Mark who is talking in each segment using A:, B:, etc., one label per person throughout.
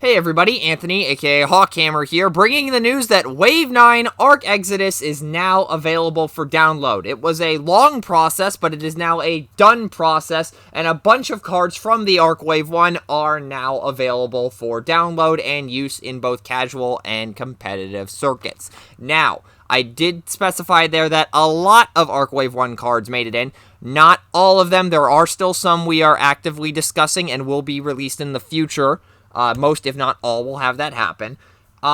A: Hey everybody, Anthony, aka Hawkhammer here, bringing the news that Wave 9 Arc Exodus is now available for download. It was a long process, but it is now a done process, and a bunch of cards from the Arc Wave 1 are now available for download and use in both casual and competitive circuits. Now, I did specify there that a lot of Arc Wave 1 cards made it in. Not all of them. There are still some we are actively discussing and will be released in the future. Most, if not all, will have that happen.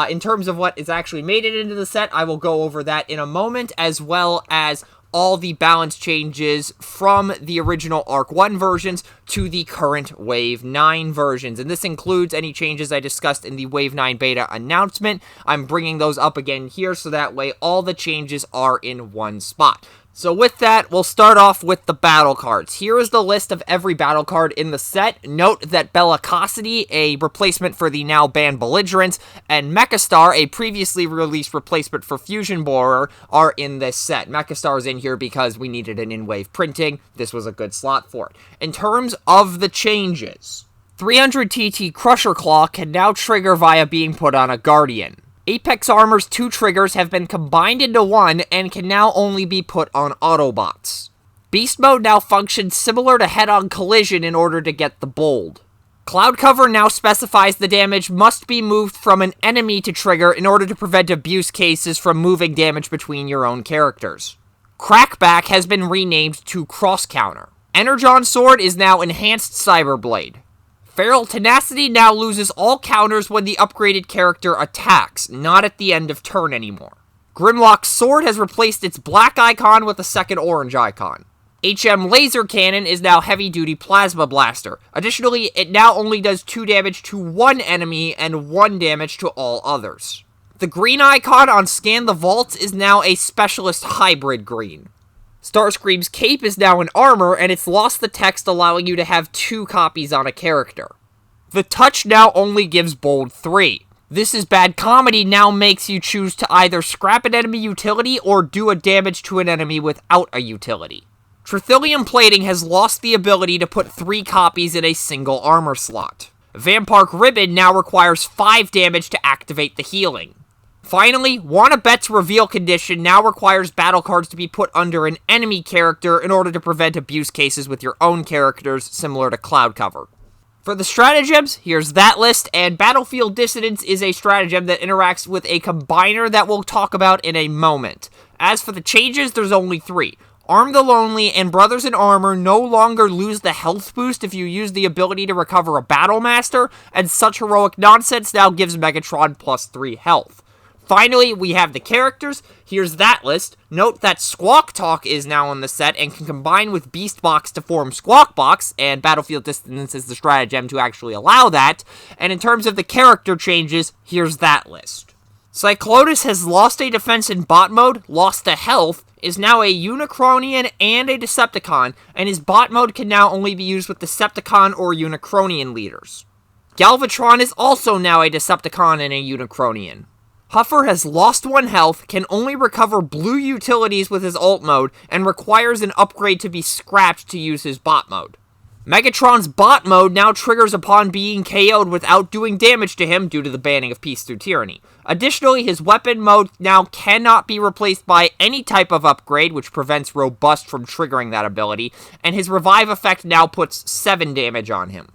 A: In terms of what is actually made it into the set, I will go over that in a moment, as well as all the balance changes from the original Arc 1 versions to the current Wave 9 versions. And this includes any changes I discussed in the Wave 9 beta announcement. I'm bringing those up again here, so that way all the changes are in one spot. So with that, we'll start off with the battle cards. Here is the list of every battle card in the set. Note that Bellicosity, a replacement for the now banned Belligerence, and Mechastar, a previously released replacement for Fusion Borer, are in this set. Mechastar is in here because we needed an in-wave printing. This was a good slot for it. In terms of the changes, 300 TT Crusher Claw can now trigger via being put on a Guardian. Apex Armor's 2 triggers have been combined into one and can now only be put on Autobots. Beast Mode now functions similar to head-on collision in order to get the bold. Cloud Cover now specifies the damage must be moved from an enemy to trigger in order to prevent abuse cases from moving damage between your own characters. Crackback has been renamed to Cross Counter. Energon Sword is now Enhanced Cyberblade. Feral Tenacity now loses all counters when the upgraded character attacks, not at the end of turn anymore. Grimlock's Sword has replaced its black icon with a second orange icon. HM Laser Cannon is now Heavy Duty Plasma Blaster. Additionally, it now only does 2 damage to one enemy and 1 damage to all others. The green icon on Scan the Vaults is now a Specialist Hybrid Green. Starscream's cape is now an armor, and it's lost the text allowing you to have 2 copies on a character. The touch now only gives bold 3. This is Bad Comedy now makes you choose to either scrap an enemy utility or do a damage to an enemy without a utility. Trithilium Plating has lost the ability to put 3 copies in a single armor slot. Vampark Ribbon now requires 5 damage to activate the healing. Finally, Wanna Bet's reveal condition now requires battle cards to be put under an enemy character in order to prevent abuse cases with your own characters, similar to Cloud Cover. For the stratagems, here's that list, and Battlefield Dissonance is a stratagem that interacts with a combiner that we'll talk about in a moment. As for the changes, there's only 3. Arm the Lonely and Brothers in Armor no longer lose the health boost if you use the ability to recover a Battle Master, and Such Heroic Nonsense now gives Megatron plus 3 health. Finally, we have the characters. Here's that list. Note that Squawk Talk is now in the set and can combine with Beast Box to form Squawk Box, and Battlefield Dissonance is the stratagem to actually allow that. And in terms of the character changes, here's that list. Cyclonus has lost a defense in bot mode, lost a health, is now a Unicronian and a Decepticon, and his bot mode can now only be used with Decepticon or Unicronian leaders. Galvatron is also now a Decepticon and a Unicronian. Huffer has lost 1 health, can only recover blue utilities with his ult mode, and requires an upgrade to be scrapped to use his bot mode. Megatron's bot mode now triggers upon being KO'd without doing damage to him due to the banning of Peace Through Tyranny. Additionally, his weapon mode now cannot be replaced by any type of upgrade, which prevents Robust from triggering that ability, and his revive effect now puts 7 damage on him.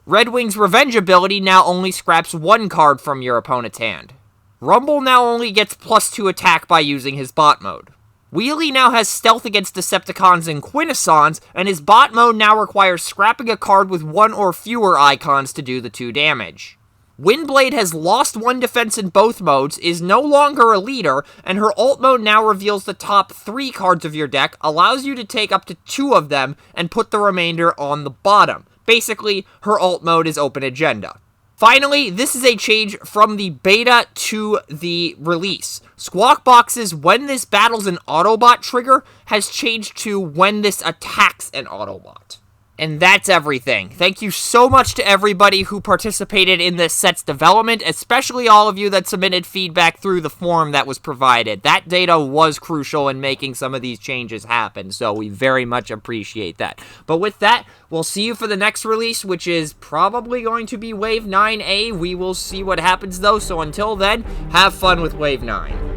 A: Redwing's Revenge ability now only scraps 1 card from your opponent's hand. Rumble now only gets plus 2 attack by using his bot mode. Wheelie now has stealth against Decepticons and Quintessons, and his bot mode now requires scrapping a card with 1 or fewer icons to do the 2 damage. Windblade has lost 1 defense in both modes, is no longer a leader, and her ult mode now reveals the top 3 cards of your deck, allows you to take up to 2 of them, and put the remainder on the bottom. Basically, her ult mode is open agenda. Finally, this is a change from the beta to the release. Squawk Box's when this battles an Autobot trigger has changed to when this attacks an Autobot. And that's everything. Thank you so much to everybody who participated in this set's development, especially all of you that submitted feedback through the form that was provided. That data was crucial in making some of these changes happen, so we very much appreciate that. But with that, we'll see you for the next release, which is probably going to be Wave 9A. We will see what happens, though, so until then, have fun with Wave 9.